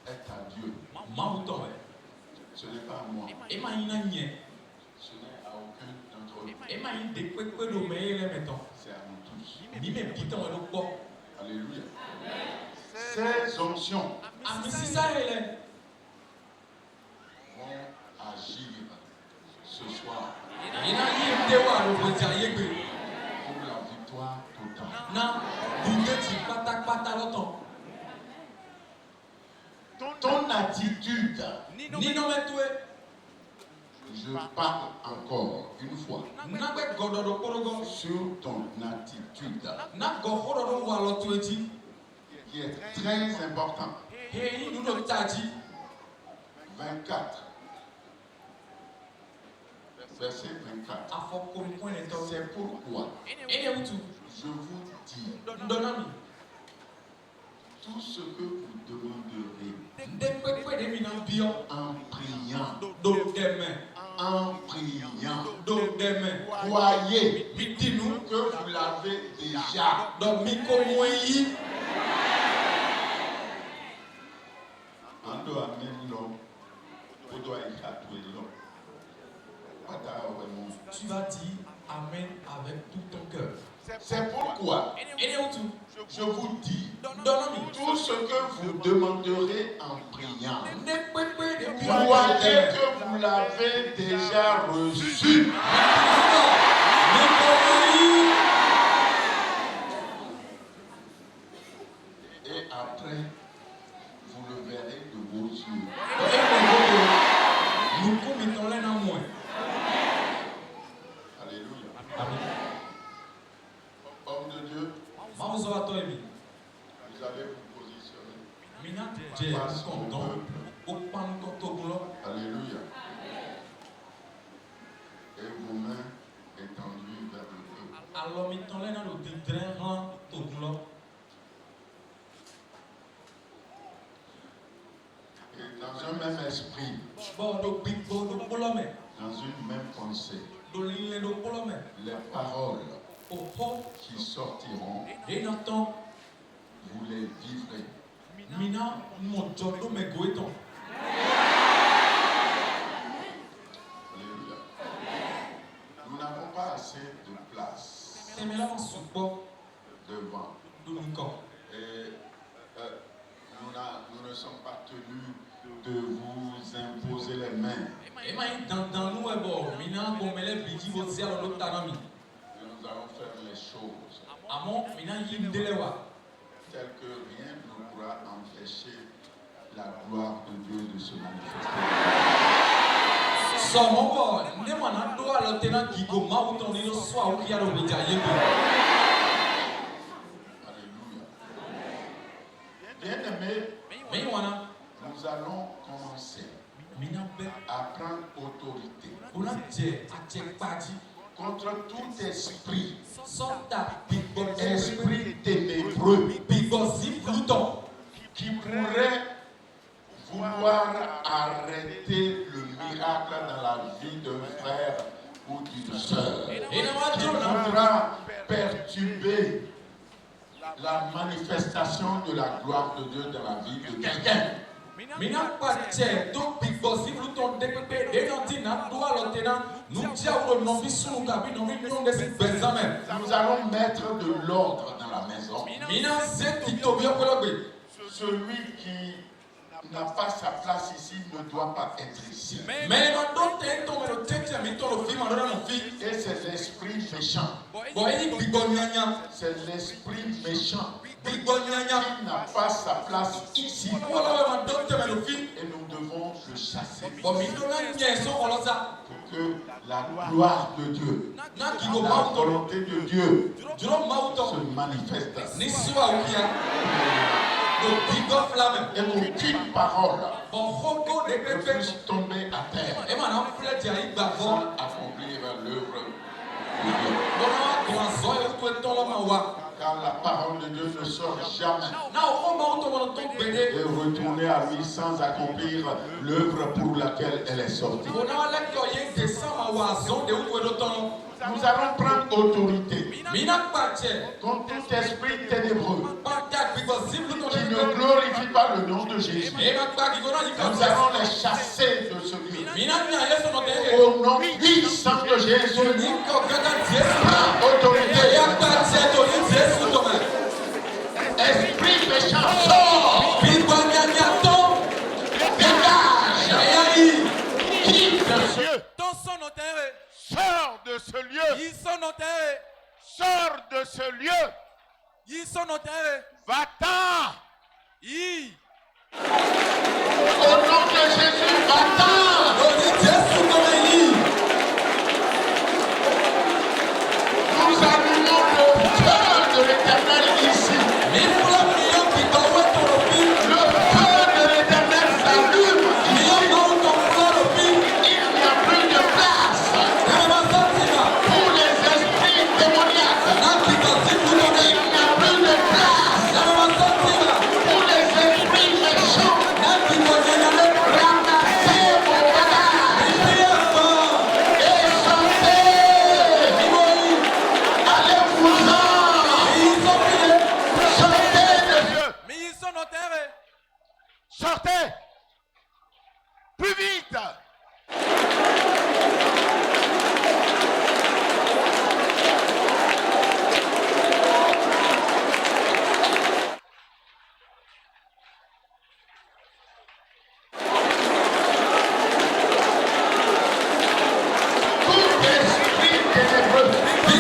est à Dieu. Ce n'est pas à moi. Ce n'est à aucun d'entre nous. C'est à nous tous. Alléluia. Ces onctions vont agir ce soir pour la victoire totale. Ton attitude, je parle encore une fois sur ton attitude qui est très important. 24. Verset 24. C'est pourquoi je vous dis tout ce que vous demanderez en priant, croyez que vous l'avez déjà. Tu vas dire Amen avec tout ton cœur. C'est pourquoi je vous dis tout ce que vous demanderez en priant. Croyez que vous l'avez déjà reçu. Et après, vous le verrez de vos yeux. Alléluia. Homme de Dieu, vous allez vous positionner face au peuple. Alléluia. Et vos mains étendues vers le peuple. Et dans un même esprit, dans une même pensée, les paroles qui sortiront, vous les vivrez. Alléluia. Nous n'avons pas assez de place devant. Et nous ne sommes pas tenus de vous imposer les mains. Et nous allons faire les choses telles que rien ne pourra empêcher la gloire de Dieu de se manifester. Alléluia. Bien-aimé, nous allons commencer à prendre autorité contre tout esprit ténébreux qui pourrait vouloir arrêter le miracle dans la vie d'un frère ou d'une sœur, qui voudra perturber la manifestation de la gloire de Dieu dans la vie de quelqu'un. Nous allons mettre de l'ordre dans la maison. Celui qui n'a pas sa place ici ne doit pas être ici. Et c'est l'esprit méchant. C'est l'esprit méchant qui n'a pas sa place ici. Et nous devons le chasser pour que la gloire de Dieu, la volonté de Dieu se manifeste. Et qu'aucune parole ne puisse tomber à terre sans accomplir l'œuvre de Dieu. Car la parole de Dieu ne sort jamais et retourner à lui sans accomplir l'œuvre pour laquelle elle est sortie. Nous allons prendre autorité contre tout esprit ténébreux pas le nom de Jésus, nous allons les chasser de ce lieu. Au nom puissant de Jésus, par autorité. Esprit méchant, sort. Dégage. Quitte ce lieu. Sors de ce lieu. Sors de ce lieu. Va-t'en. Au nom de Jésus, va-t'en. Nous allumons le feu de l'Éternel ici. Le feu de l'Éternel s'allume ici. Il n'y a plus de place pour les esprits démoniaques. Il n'y a plus de place pour les esprits méchants. Ramassez vos bagages et sortez. Allez-vous-en. Sortez de Dieu. Sortez. Plus vite. Tout esprit ténébreux qui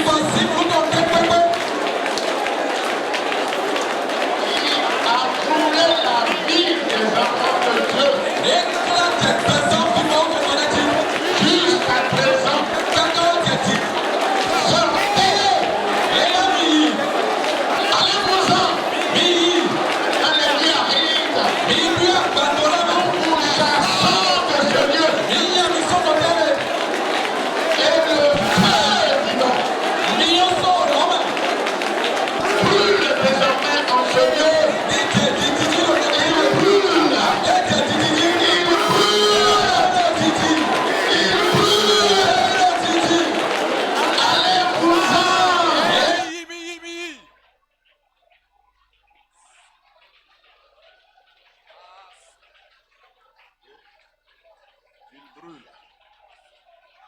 a troublé la vie des enfants de Dieu jusqu'à présent, sortez. Allez-vous-en. Alléluia. Nous chassons de ce lieu et le feu du nom brûle désormais en ce lieu.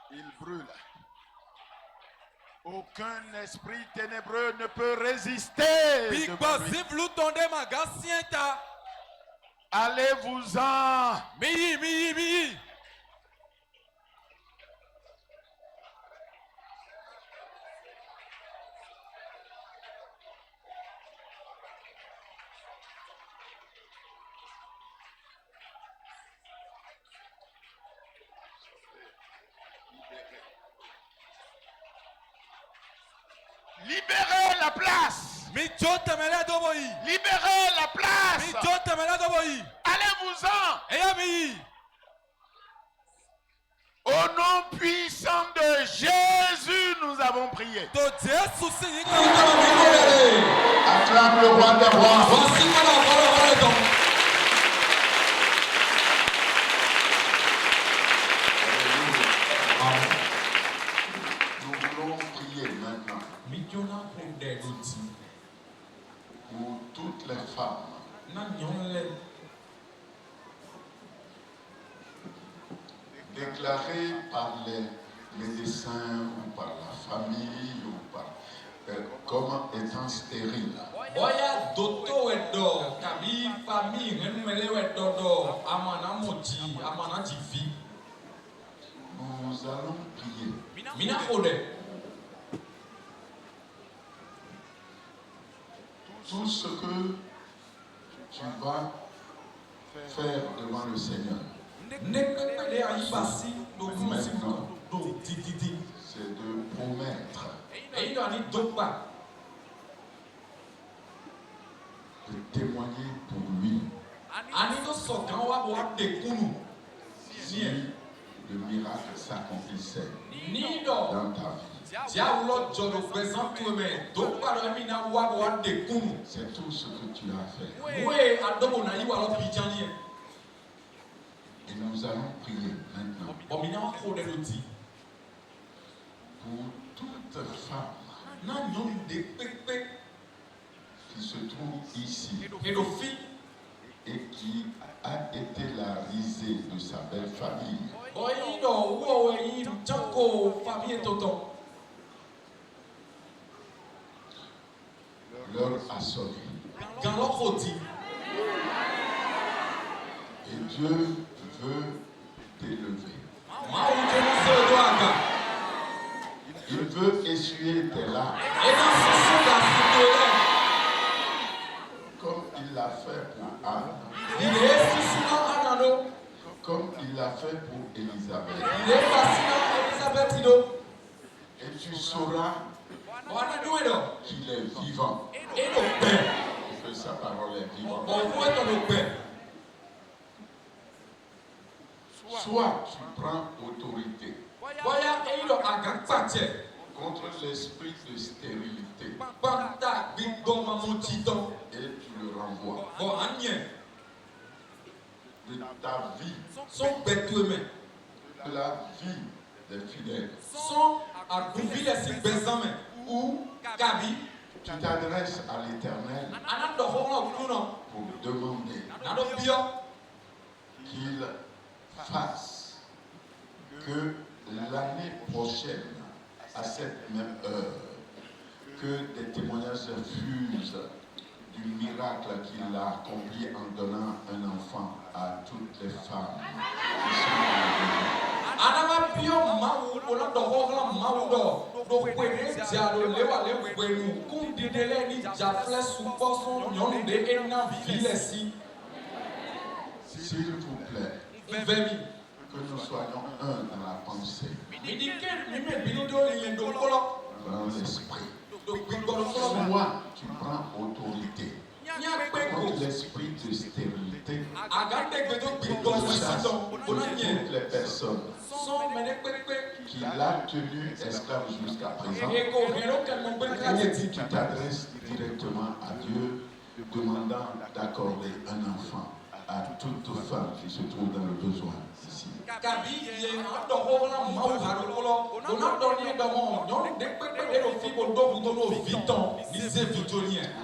Il brûle. Aucun esprit ténébreux ne peut résister. devant lui. Allez-vous-en. Libérez la place. Libérez la place. Allez-vous-en. Au nom puissant de Jésus, nous avons prié. Acclame le roi des rois. Nous voulons prier maintenant pour toutes les femmes déclarées par les médecins ou par la famille ou par comme étant stériles. Nous allons prier. Tout ce que tu vas faire devant le Seigneur, maintenant, c'est de promettre de témoigner pour lui. Si le miracle s'accomplissait dans ta vie. C'est tout ce que tu as fait. Et nous allons prier maintenant pour toute femme qui se trouve ici et profiter de sa belle famille. L'heure a sonné. Et Dieu veut t'élever. Il veut essuyer tes larmes. Comme il l'a fait pour Anne. Comme il l'a fait pour Élisabeth. Et tu sauras qu'il est vivant. Que sa parole est vivante. Soit tu prends autorité contre l'esprit de stérilité et tu le renvoies de ta vie, de la vie des fidèles, ou tu t'adresses à l'Éternel pour demander qu'il fasse que l'année prochaine, à cette même heure, que des témoignages fusent du miracle qu'il a accompli en donnant un enfant à toutes les femmes qui sont s'il vous plaît, que nous soyons un dans la pensée, dans l'esprit. Soit tu prends autorité contre l'esprit de stérilité, toutes les personnes qui l'a tenu esclave jusqu'à présent, tu t'adresses directement à Dieu, demandant d'accorder un enfant à toute femme qui se trouve dans le besoin ici.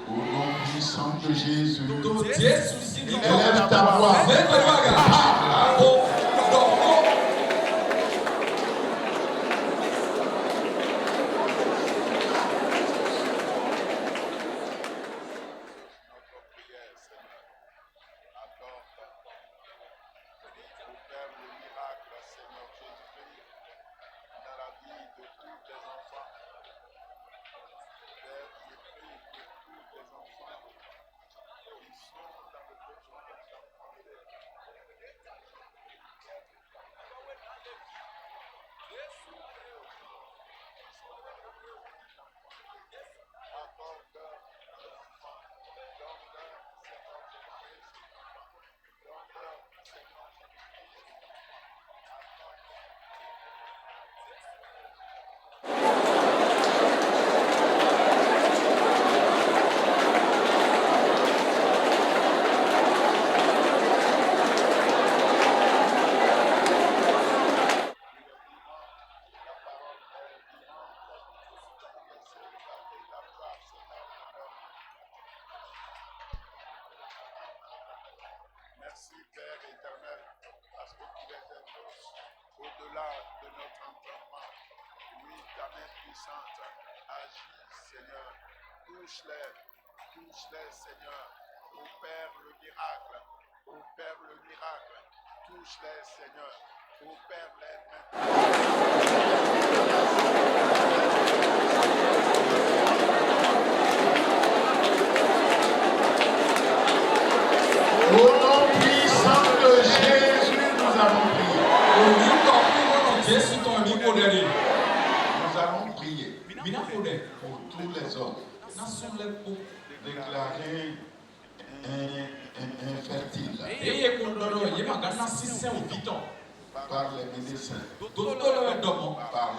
Au nom puissant de Jésus, élève ta voix. Merci Père éternel, parce que tu les aimes au-delà de notre entendement. Oui, ta main puissante agit, Seigneur. Touche-les, Seigneur. Opère le miracle. Touche-les, Seigneur. Opère-les Au nom puissant de Jésus, nous avons prié. Nous allons prier pour tous les hommes déclarés infertiles par les médecins, par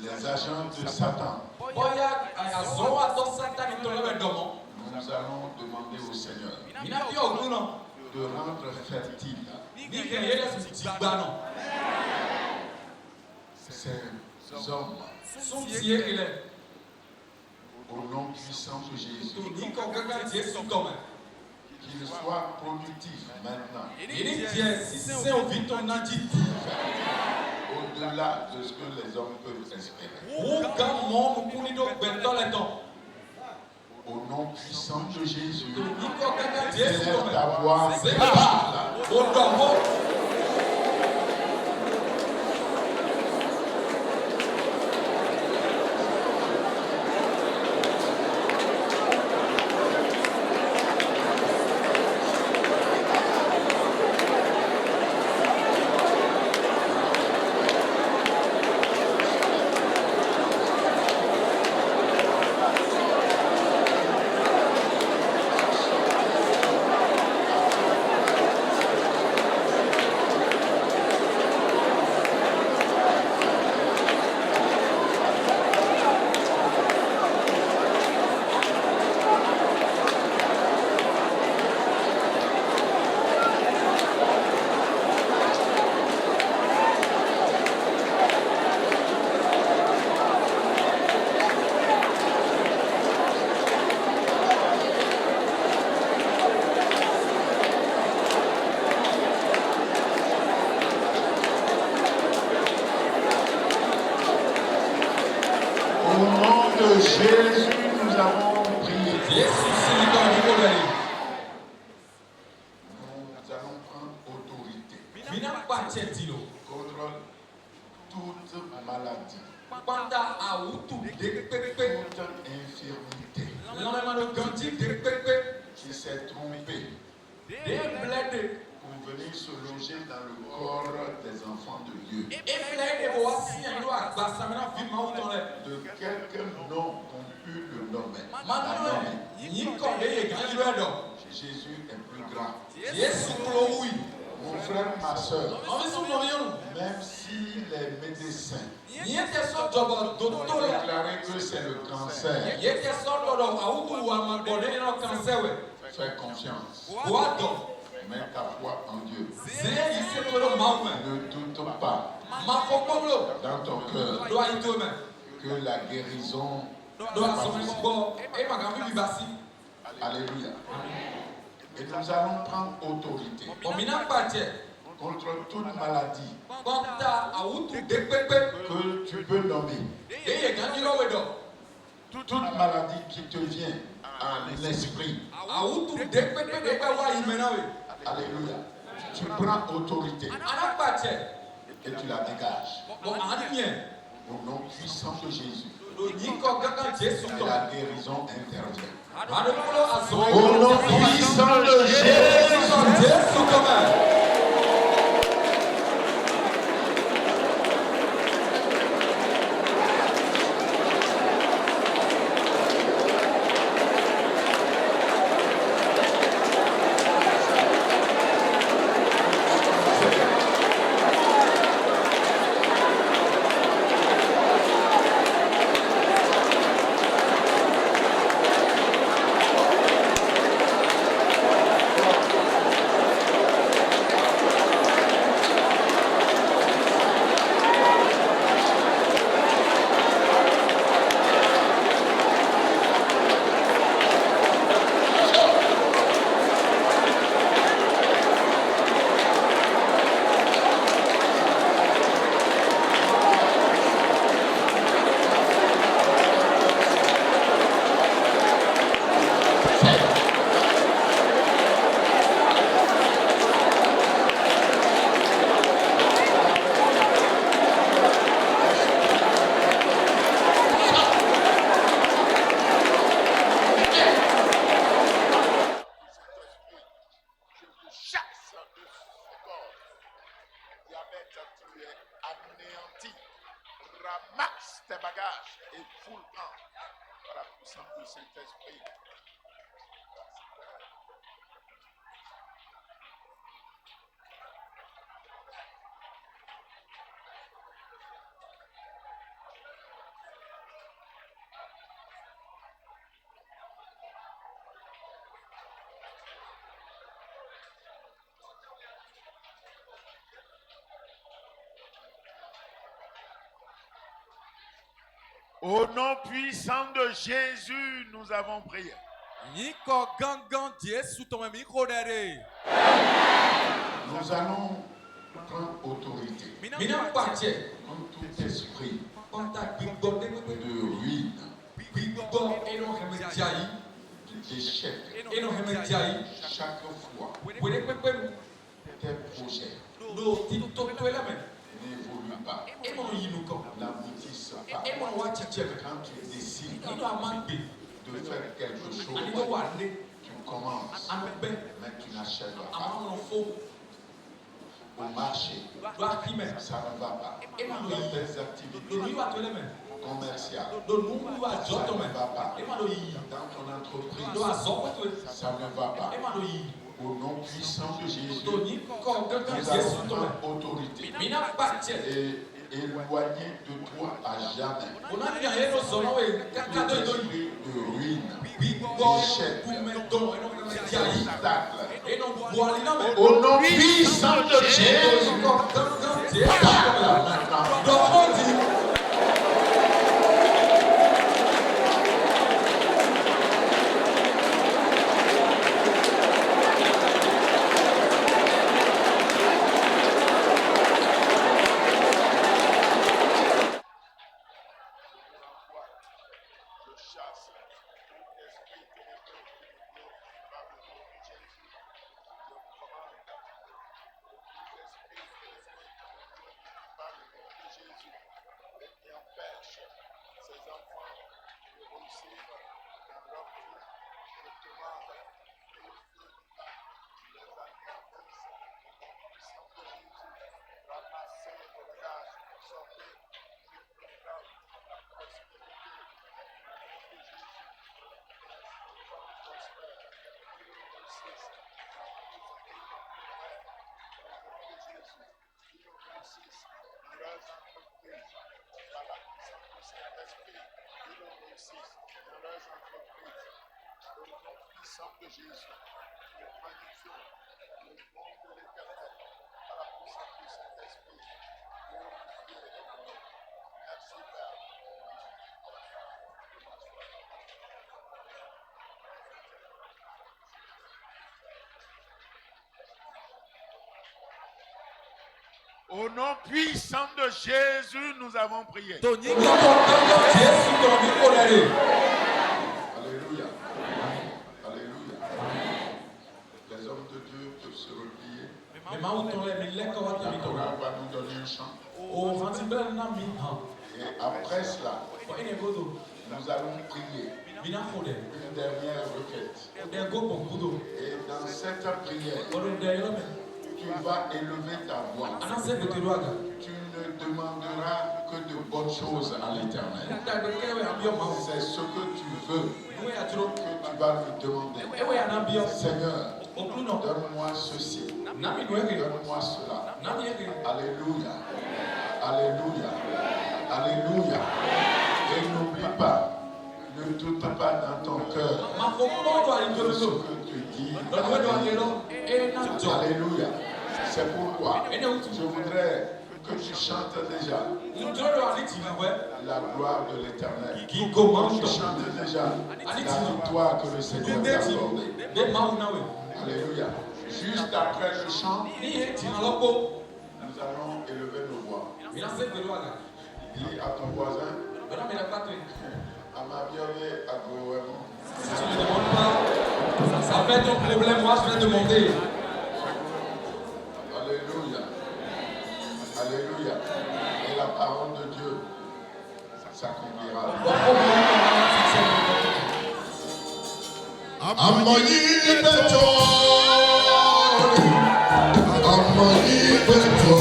les agents de Satan. Nous allons demander au Seigneur de rendre fertile ces hommes au nom puissant de Jésus. qu'il soit productif maintenant, Ele diz, se seu Vitor não te au-delà de ce que les hommes peuvent espérer. o gamon kunido betoleton. Au nom puissant de Jésus, Niko kaka Jésus élève comme. ta voix. C'est pas. O domo. Au nom de Jésus, nous avons prié. Jesus se liga no dele. Nous allons prendre autorité Mina pachetilo. contre toute maladie, Quanta a utu de pepe. toute infirmité Lama mano ganti de pepe. qui s'est trompée De blede. pour venir se loger dans le corps des enfants de Dieu. E flai de boa si ando agbasamena vi mautole. De quelque nom qu'on pu le nommer. La Mano nommer. ni konde ye ganjiro edo. Jésus est plus grand. Yesu klo wi. Mon frère, ma soeur, Ami su no yon. même si les médecins Ni ete so jobo ont dotola. déclaré que c'est le cancer, Yete so dodo autu wa mabone no kansewe. fais confiance. Boado. Mets ta foi en Dieu. Ze ise klo maume. Ne doute pas Ma fokoblo. dans ton cœur Do aitome. que la guérison Do asome bo e magambi bibasi. Alléluia. Et nous allons prendre autorité Omina pache. contre toute maladie Konta autu de pepe. que tu peux nommer. E ye ganjiro wedo. Toute maladie qui te vient à l'esprit. Autu de pepe de pe wa imenawe. Alléluia. Tu prends autorité Ana pache. et tu la dégages. Bo anien. Au nom puissant de Jésus. Do niko kaka Jesu Et to. la guérison intervient. Manukulo aso. Au nom puissant de Jésus. Jesu kama. Ramasse tes bagages et foule-en par la puissance du Saint-Esprit. Au nom puissant de Jésus, nous avons prié. Nous allons prendre autorité contre tout esprit de ruine, d'échec. Chaque fois, tes projets n'évoluent pas, n'aboutissent pas. Quand tu décides de faire quelque chose, tu commences, mais tu n'achèves pas. Au marché, ça ne va pas. Dans tes activités commerciales, ça ne va pas. Dans ton entreprise, ça ne va pas. Au nom puissant de Jésus, nous allons prendre autorité et éloigner de toi à jamais tout esprit de ruine, d'échec, d'obstacle. Au nom puissant de Jésus, de Jésus, nous magnifions le nom de l'Éternel par la puissance du Saint-Esprit. Merci Père. Au nom puissant de Jésus, nous avons prié. Alléluia. Alléluia. Les hommes de Dieu peuvent se replier. La chorale va nous donner un chant. Et après cela, nous allons prier une dernière requête. Et dans cette prière, tu vas élever ta voix. Tu ne demanderas que de bonnes choses à l'Éternel. C'est ce que tu veux que tu vas lui demander. Seigneur, donne-moi ceci. Donne-moi cela. Alléluia. Alléluia. Alléluia. Et n'oublie pas, ne doute pas dans ton cœur de ce que tu dis. Alléluia. C'est pourquoi je voudrais que tu chantes déjà la gloire de l'Éternel. Que tu chantes déjà la victoire que le Seigneur t'a accordée. Alléluia. Juste après le chant, nous allons élever nos voix. Dis à ton voisin, à ma bienvenue, à Goémon. Si tu ne demandes pas, ça fait ton problème, moi je vais demander. Alléluia. Alléluia. Et la parole de Dieu s'accomplira. Amoni beto. Amoni beto.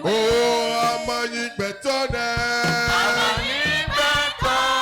Oh, Amani Betone. Amani Betone.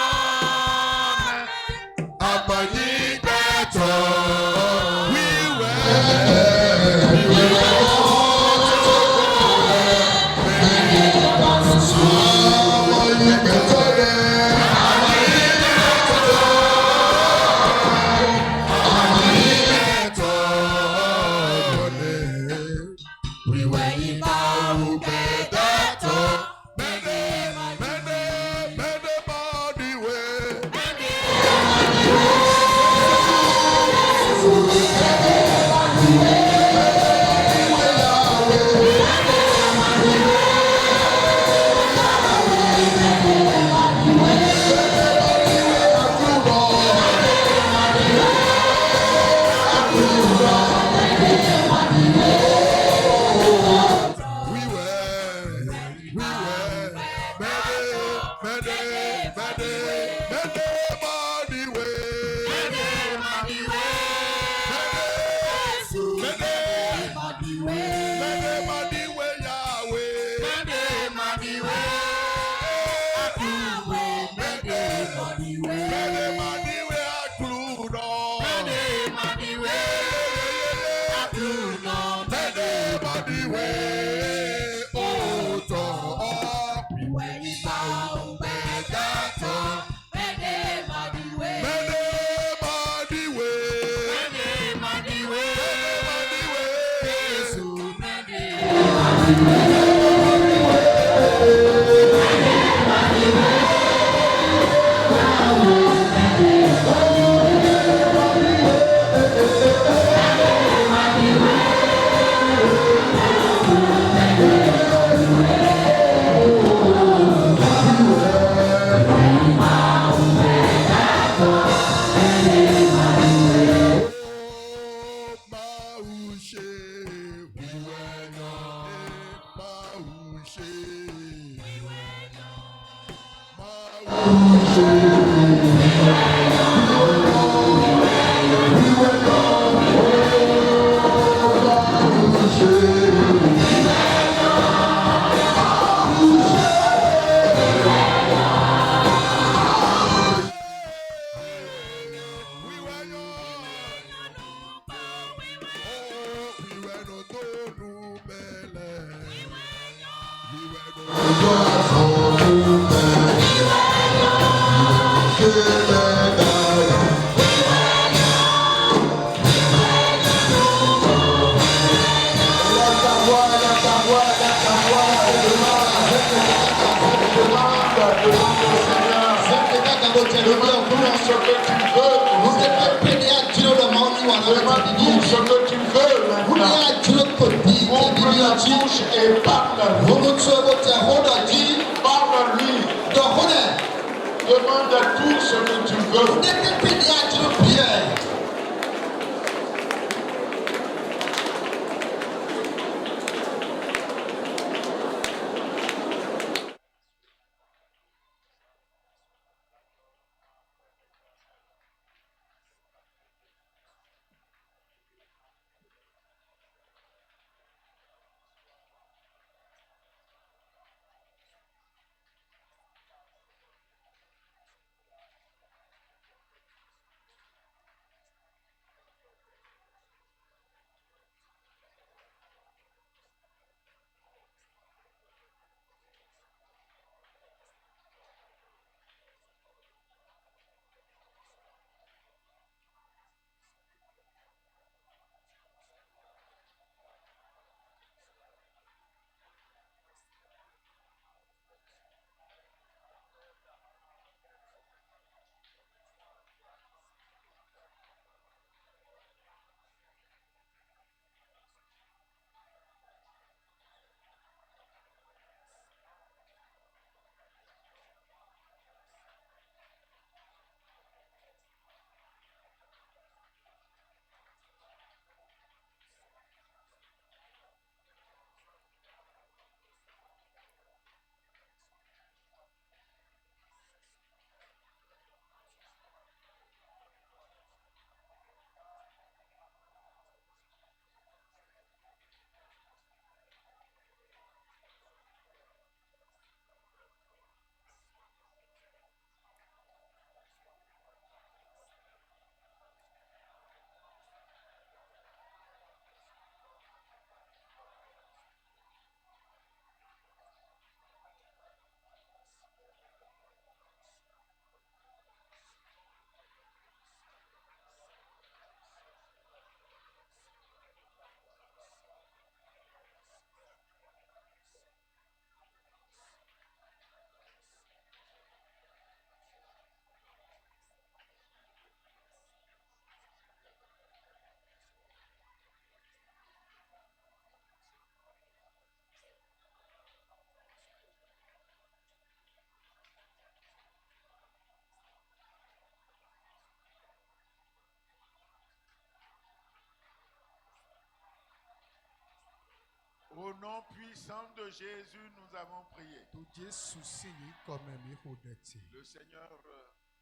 nom puissant de Jésus, nous avons prié. Le Seigneur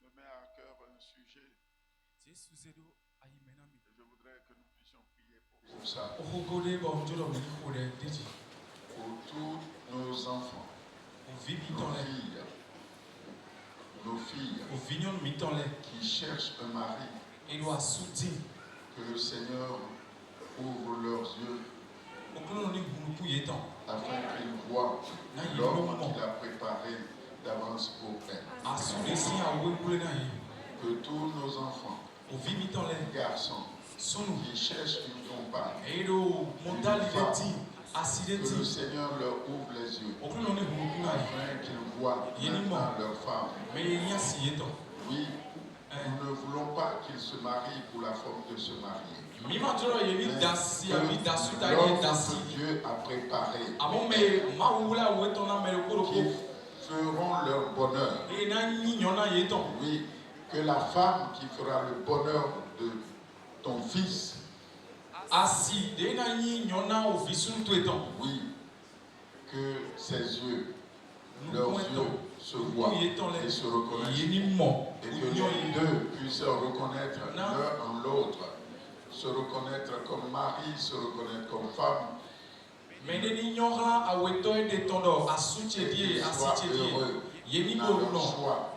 me met à cœur un sujet. Et je voudrais que nous puissions prier pour ça. Pour tous nos enfants, nos filles qui cherchent un mari, que le Seigneur ouvre leurs yeux afin qu'ils voient l'homme qu'il a préparé d'avance pour elles. Que tous nos enfants, garçons, qui cherchent une compagne, que le Seigneur leur ouvre les yeux afin qu'ils voient maintenant leur femme. Oui, nous ne voulons pas qu'ils se marient pour la forme de se marier. Mais l'homme que Dieu a préparé, qui feront leur bonheur. Oui, que la femme qui fera le bonheur de ton fils, oui, que ses yeux, leurs yeux se voient et se reconnaissent, et que les deux puissent reconnaître l'un en l'autre, se reconnaître comme mari, se reconnaître comme femme, et qu'ils soient heureux dans leur choix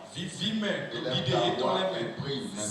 et leur est pris maintenant.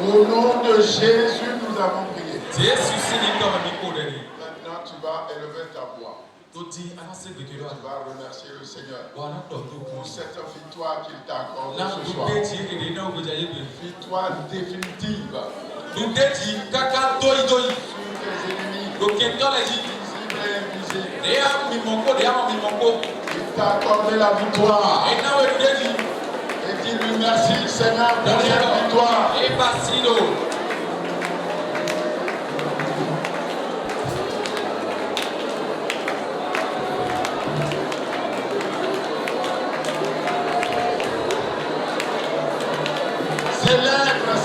Au nom de Jésus, nous avons prié. Maintenant, tu vas élever ta voix. Tu vas remercier le Seigneur pour cette victoire qu'il t'a accordée ce soir. Victoire définitive sur tes ennemis, visibles et invisibles. Il t'a accordé la victoire. Et dis-lui merci Seigneur pour cette victoire.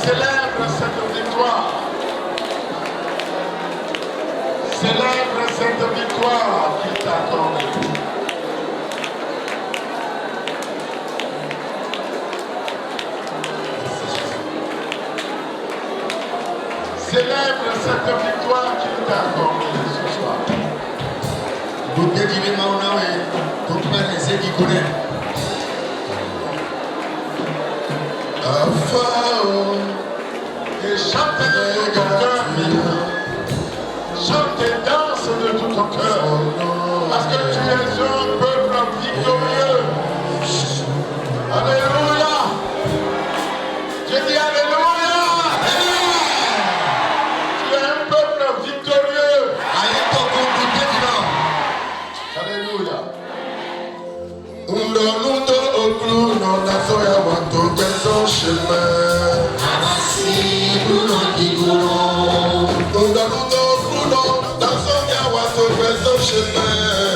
Célèbre cette victoire. Célèbre cette victoire qu'il t'a accordée. Célèbre cette victoire qu'il t'a accordée ce soir. Et chante de tout ton cœur, chante et danse de tout ton cœur, parce que tu es un peuple victorieux. Alléluia. Je dis alléluia. Tu es un peuple victorieux. Alléluia. Chemin.